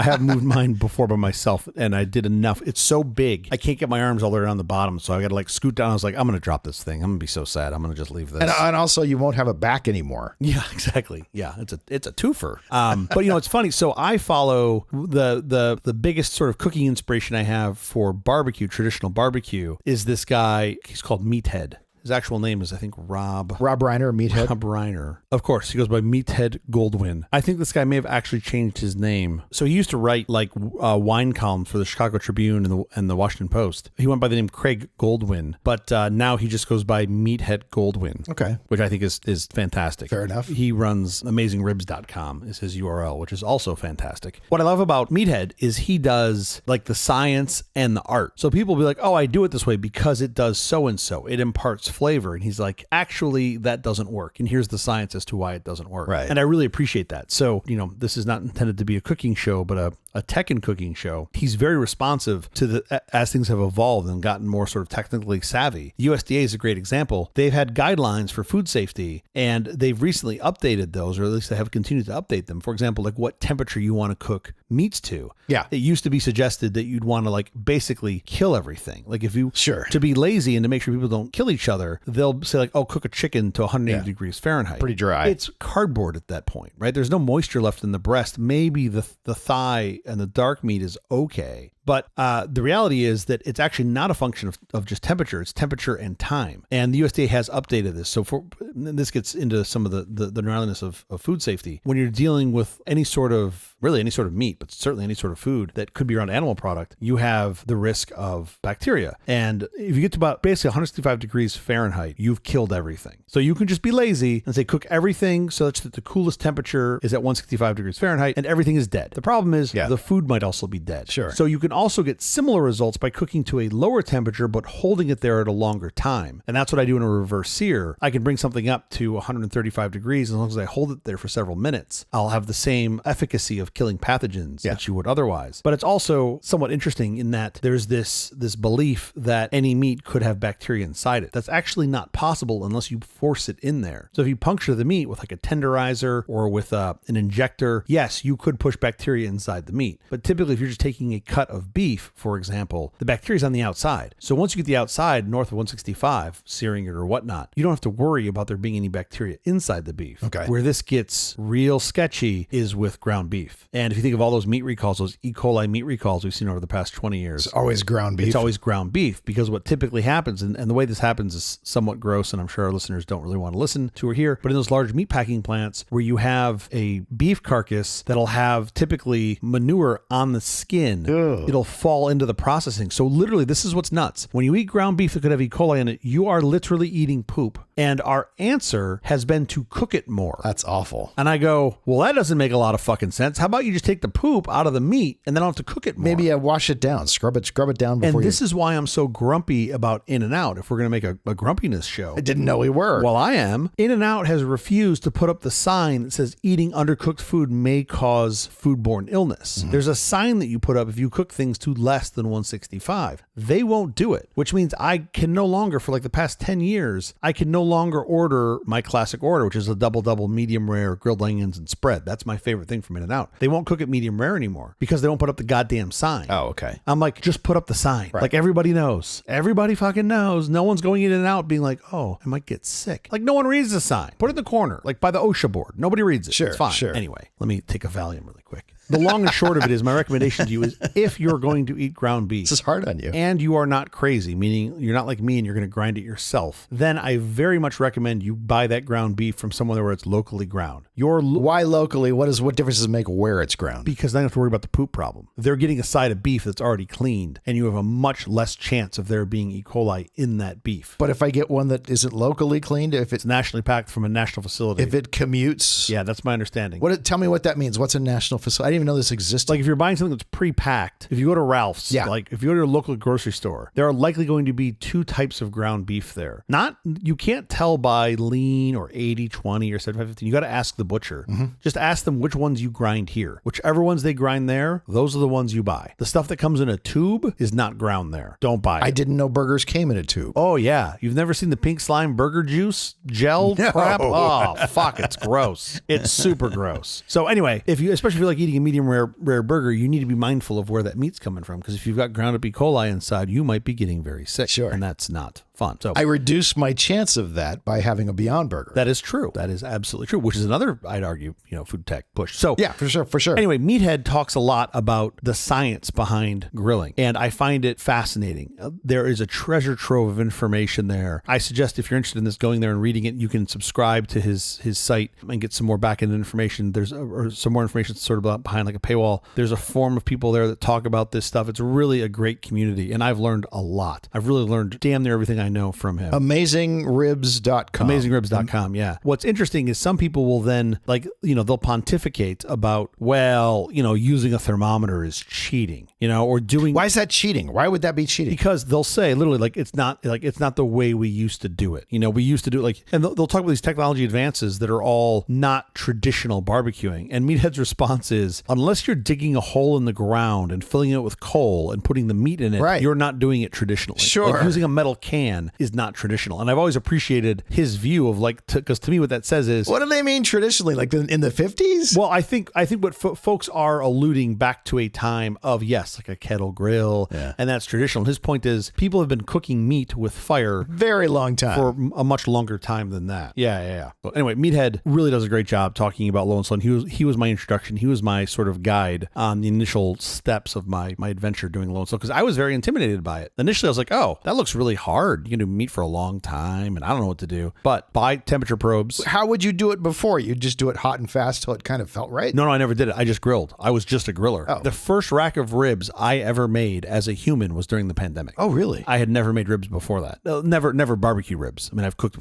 have moved mine before by myself, and I did enough. It's so big, I can't get my arms all the way around the bottom, so I got to scoot down. I was like, I'm going to drop this thing. I'm going to be so sad. I'm going to just leave this. And also, you won't have a back anymore. Yeah, exactly. Yeah, it's a twofer. But it's funny. So I follow the biggest sort of cooking inspiration I have for barbecue, traditional barbecue, is this guy. He's called Meathead. His actual name is, I think, Rob Reiner, Meathead. Rob Reiner. Of course, he goes by Meathead Goldwyn. I think this guy may have actually changed his name. So he used to write wine columns for the Chicago Tribune and the Washington Post. He went by the name Craig Goldwyn, but now he just goes by Meathead Goldwyn. Okay. Which I think is fantastic. Fair enough. He runs AmazingRibs.com is his URL, which is also fantastic. What I love about Meathead is he does the science and the art. So people will be like, oh, I do it this way because it does so and so. It imparts flavor. And he's like, actually, that doesn't work. And here's the science as to why it doesn't work. Right. And I really appreciate that. So, this is not intended to be a cooking show, but a tech and cooking show. He's very responsive to as things have evolved and gotten more sort of technically savvy. USDA is a great example. They've had guidelines for food safety, and they've recently updated those, or at least they have continued to update them. For example, what temperature you want to cook meats to. Yeah. It used to be suggested that you'd want to basically kill everything. If you to be lazy and to make sure people don't kill each other, they'll say cook a chicken to 180 degrees Fahrenheit. Pretty dry. It's cardboard at that point, right? There's no moisture left in the breast. Maybe the thigh and the dark meat is okay. But the reality is that it's actually not a function of just temperature. It's temperature and time. And the USDA has updated this. So this gets into some of the gnarliness of food safety. When you're dealing with any sort of meat, but certainly any sort of food that could be around animal product, you have the risk of bacteria. And if you get to about basically 165 degrees Fahrenheit, you've killed everything. So you can just be lazy and say cook everything such that the coolest temperature is at 165 degrees Fahrenheit and everything is dead. The problem is the food might also be dead. Sure. So you can also get similar results by cooking to a lower temperature but holding it there at a longer time. And that's what I do in a reverse sear. I can bring something up to 135 degrees. As long as I hold it there for several minutes, I'll have the same efficacy of killing pathogens that you would otherwise. But it's also somewhat interesting in that there's this belief that any meat could have bacteria inside it. That's actually not possible unless you force it in there. So if you puncture the meat with a tenderizer or with an injector, yes, you could push bacteria inside the meat. But typically, if you're just taking a cut of beef, for example, the bacteria is on the outside. So once you get the outside north of 165, searing it or whatnot, you don't have to worry about there being any bacteria inside the beef. Okay. Where this gets real sketchy is with ground beef. And if you think of all those meat recalls, those E. coli meat recalls we've seen over the past 20 years. It's always ground beef. It's always ground beef, because what typically happens, and the way this happens is somewhat gross, and I'm sure our listeners don't really want to listen to or hear, but in those large meat packing plants where you have a beef carcass that'll have typically manure on the skin, it'll fall into the processing. So literally, this is what's nuts. When you eat ground beef that could have E. coli in it, you are literally eating poop. And our answer has been to cook it more. That's awful. And I go, well, that doesn't make a lot of fucking sense. How about you just take the poop out of the meat and then I don't have to cook it more? Maybe wash it down, scrub it down before. And this is why I'm so grumpy about In-N-Out. If we're going to make a grumpiness show, I didn't know we were. Well, I am. In-N-Out has refused to put up the sign that says eating undercooked food may cause foodborne illness. Mm-hmm. There's a sign that you put up if you cook things to less than 165. They won't do it, which means I can no longer, for the past 10 years, I can no longer order my classic order, which is a double medium rare grilled onions and spread. That's my favorite thing from In-N-Out. They won't cook it medium rare anymore because they won't put up the goddamn sign. Oh, okay. I'm like, just put up the sign. Right. Everybody knows. Everybody fucking knows. No one's going in and out being like, oh, I might get sick. No one reads the sign. Put it in the corner, by the OSHA board. Nobody reads it. Sure, it's fine. Sure. Anyway, let me take a Valium really quick. The long and short of it is my recommendation to you is if you're going to eat ground beef. This is hard on you. And you are not crazy, meaning you're not like me and you're going to grind it yourself, then I very much recommend you buy that ground beef from somewhere where it's locally ground. Why locally? What difference does it make where it's ground? Because then you have to worry about the poop problem. They're getting a side of beef that's already cleaned, and you have a much less chance of there being E. coli in that beef. But if I get one that isn't locally cleaned, if It's nationally packed from a national facility. if it commutes, Yeah, that's my understanding. tell me what that means. What's a national facility? I didn't even know this existed. Like if you're buying something that's pre-packed, if you go to Ralph's, like if you go to your local grocery store, there are likely going to be two types of ground beef there. You can't tell by lean or 80-20 or 75-15. You got to ask the butcher. Just ask them which ones you grind here. Whichever ones they grind there, those are the ones you buy. The stuff that comes in a tube is not ground there. Don't buy it. I didn't know burgers came in a tube. Oh, yeah. You've never seen the pink slime burger juice gel crap? Oh, fuck. It's gross. It's super gross. So anyway, especially if you like eating a medium rare burger, you need to be mindful of where that meat's coming from. Because if you've got ground up E. coli inside, you might be getting very sick. Sure. And that's not fun. So I reduce my chance of that by having a Beyond Burger. that is true. That is absolutely true, which is another, I'd argue, food tech push. So Yeah, for sure. anyway, Meathead talks a lot about the science behind grilling, and I find it fascinating. There is a treasure trove of information there. I suggest if you're interested in this, going there and reading it, you can subscribe to his site and get some more back-end information. There's some more information sort of behind like a paywall. There's a forum of people there that talk about this stuff. It's really a great community, and I've learned a lot. I've really learned damn near everything I know from him. AmazingRibs.com. AmazingRibs.com, yeah. What's interesting is some people will then, they'll pontificate about, using a thermometer is cheating, or doing... Why is that cheating? Why would that be cheating? Because they'll say, literally, it's not the way we used to do it. We used to do it and they'll talk about these technology advances that are all not traditional barbecuing. And Meathead's response is, unless you're digging a hole in the ground and filling it with coal and putting the meat in it, right, you're not doing it traditionally. Sure. Like using a metal can is not traditional. And I've always appreciated his view of because to me what that says is... What do they mean traditionally? Like in the 50s? Well, I think what folks are alluding back to a time of, yes, like a kettle grill, and that's traditional. His point is people have been cooking meat with fire very long time. For a much longer time than that. Yeah. But anyway, Meathead really does a great job talking about Low and Slow. He was my introduction. He was my sort of guide on the initial steps of my adventure doing Low and Slow, because I was very intimidated by it. Initially, I was like, oh, that looks really hard. You can do meat for a long time, and I don't know what to do. But buy temperature probes. How would you do it before? You'd just do it hot and fast till it kind of felt right? No, I never did it. I just grilled. I was just a griller. Oh. The first rack of ribs I ever made as a human was during the pandemic. Oh, really? I had never made ribs before that. Never barbecue ribs. I mean, I've cooked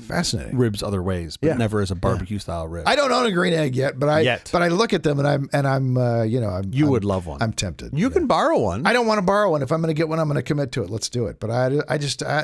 ribs other ways, but never as a barbecue style rib. I don't own a green egg yet, but I look at them and I'm you would love one. I'm tempted. You can borrow one. I don't want to borrow one. If I'm going to get one, I'm going to commit to it. Let's do it. But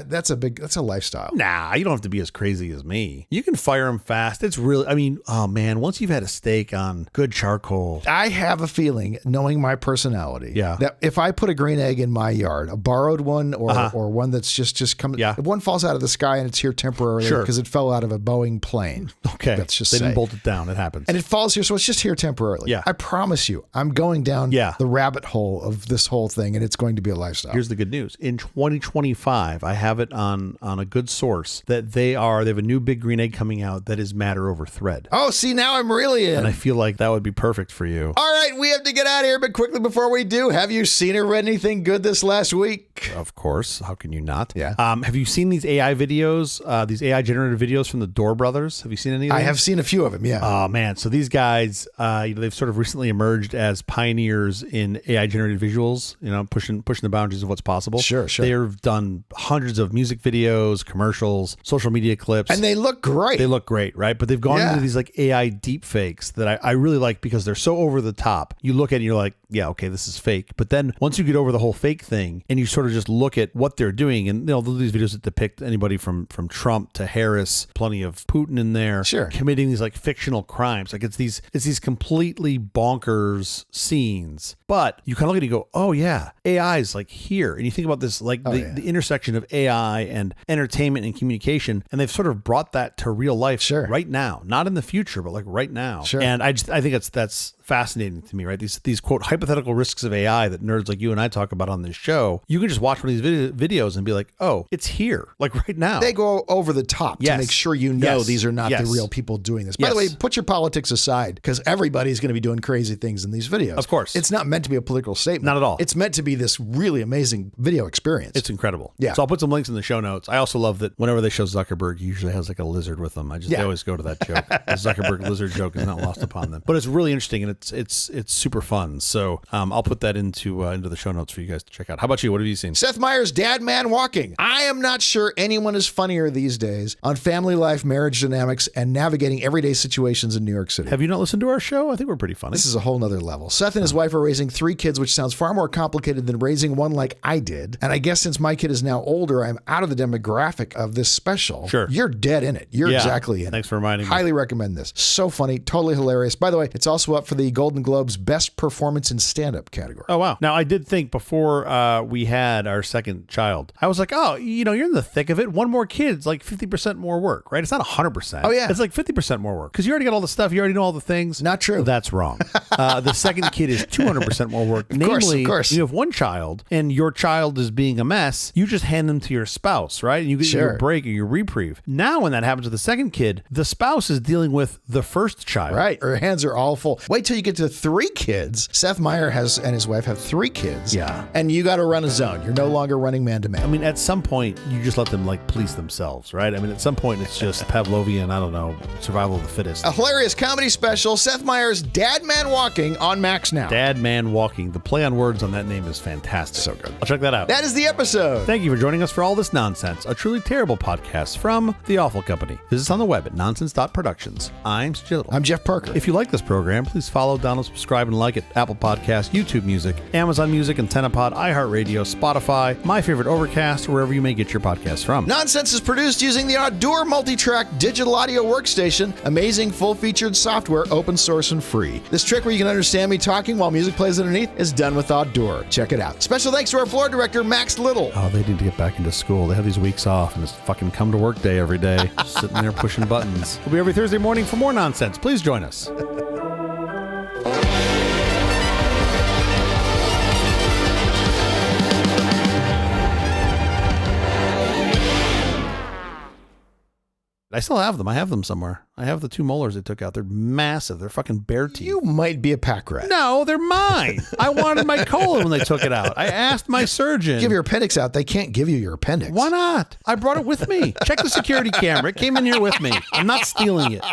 that's a lifestyle. Nah, you don't have to be as crazy as me. You can fire them fast. It's really, oh man, once you've had a steak on good charcoal. I have a feeling, knowing my personality, that if I put a green egg in my yard, a borrowed one or one that's just coming, if one falls out of the sky and it's here temporarily because it fell out of a Boeing plane. Okay. Let's just they didn't bolt it down. It happens. And it falls here, so it's just here temporarily. Yeah. I promise you, I'm going down the rabbit hole of this whole thing, and it's going to be a lifestyle. Here's the good news. In 2025, I have it on a good source that they have a new big green egg coming out that is matter over thread. Oh, see, now I'm really in. And I feel like that would be perfect for you. All right, we have to get out of here, but quickly before we do, have you seen or read anything good this last week? Of course. How can you not? Yeah. Have you seen these AI videos, these AI-generated videos from the Dor Brothers? Have you seen any of them? I have seen a few of them, yeah. Oh, man. So these guys, they've sort of recently emerged as pioneers in AI-generated visuals, pushing the boundaries of what's possible. Sure. They've done hundreds of music videos, commercials, social media clips. And they look great. They look great, right? But they've gone into these like AI deep fakes that I really like because they're so over the top. You look at it and you're like, yeah, okay, this is fake. But then once you get over the whole fake thing and you sort of just look at what they're doing, and they'll do these videos that depict anybody from Trump to Harris, plenty of Putin in there, committing these like fictional crimes. Like it's these completely bonkers scenes. But you kind of look at it and go, oh yeah, AI is like here. And you think about this, like the intersection of AI and entertainment and communication. And they've sort of brought that to real life right now, not in the future, but like right now. Sure. And I think that's fascinating to me, right? These quote hypothetical risks of AI that nerds like you and I talk about on this show. You can just watch one of these videos and be like, oh, it's here, like right now. They go over the top to make sure these are not the real people doing this. By the way, put your politics aside, because everybody's going to be doing crazy things in these videos. Of course. It's not meant to be a political statement. Not at all. It's meant to be this really amazing video experience. It's incredible. Yeah. So I'll put some links in the show notes. I also love that whenever they show Zuckerberg, he usually has like a lizard with him. They always go to that joke. The Zuckerberg lizard joke is not lost upon them. But it's really interesting and it's super fun. So I'll put that into the show notes for you guys to check out. How about you? What have you seen? Seth Meyer's Dad Man Walking. I am not sure anyone is funnier these days on family life, marriage dynamics, and navigating everyday situations in New York City. Have you not listened to our show? I think we're pretty funny. This is a whole nother level. Seth and his wife are raising 3 kids, which sounds far more complicated than raising one like I did. And I guess since my kid is now older, I'm out of the demographic of this special. Sure. You're dead in it. You're exactly in it. Thanks for reminding me. Highly recommend this. So funny. Totally hilarious. By the way, it's also up for the Golden Globes Best Performance in Stand-Up category. Oh, wow. Now, I did think before we had our second child, I was like, oh, you're in the thick of it. One more kid's like 50% more work, right? It's not 100%. Oh, yeah. It's like 50% more work because you already got all the stuff. You already know all the things. Not true. That's wrong. The second kid is 200% more work. Of course. You have one child and your child is being a mess. You just hand them to your spouse, right? And you get your break or your reprieve. Now, when that happens to the second kid, the spouse is dealing with the first child. Right. Her hands are all full. Wait till you get to 3 kids. Seth Meyer and his wife have 3 kids. Yeah. And you got to run a zone. You're no longer running man to man. I mean, at some point, you just let them like police themselves, right? I mean, at some point, it's just Pavlovian, I don't know, survival of the fittest. A hilarious comedy special, Seth Meyer's Dad Man Walking on Max now. Dad Man Walking. The play on words on that name is fantastic. So good. I'll check that out. That is the episode. Thank you for joining us for All This Nonsense, a truly terrible podcast from The Awful Company. Visit us on the web at nonsense.productions. I'm Stu Little. I'm Jeff Parker. If you like this program, please follow, download, subscribe, and like it. Apple Podcasts, YouTube Music, Amazon Music, AntennaPod, iHeartRadio, Spotify, my favorite Overcast, or wherever you may get your podcasts from. Nonsense is produced using the Dor multi-track digital audio workstation. Amazing full-featured software, open source and free. This trick where you can understand me talking while music plays underneath is done with Dor. Check it out. Special thanks to our floor director, Max Little. Oh, they need to get back into school. They have these weeks off, and it's fucking come to work day every day. Just sitting there pushing buttons. We'll be every Thursday morning for more nonsense. Please join us. I still have them. I have them somewhere. I have the 2 molars they took out. They're massive. They're fucking bear teeth. You might be a pack rat. No, they're mine. I wanted my colon when they took it out. I asked my surgeon. Give your appendix out. They can't give you your appendix. Why not? I brought it with me. Check the security camera. It came in here with me. I'm not stealing it.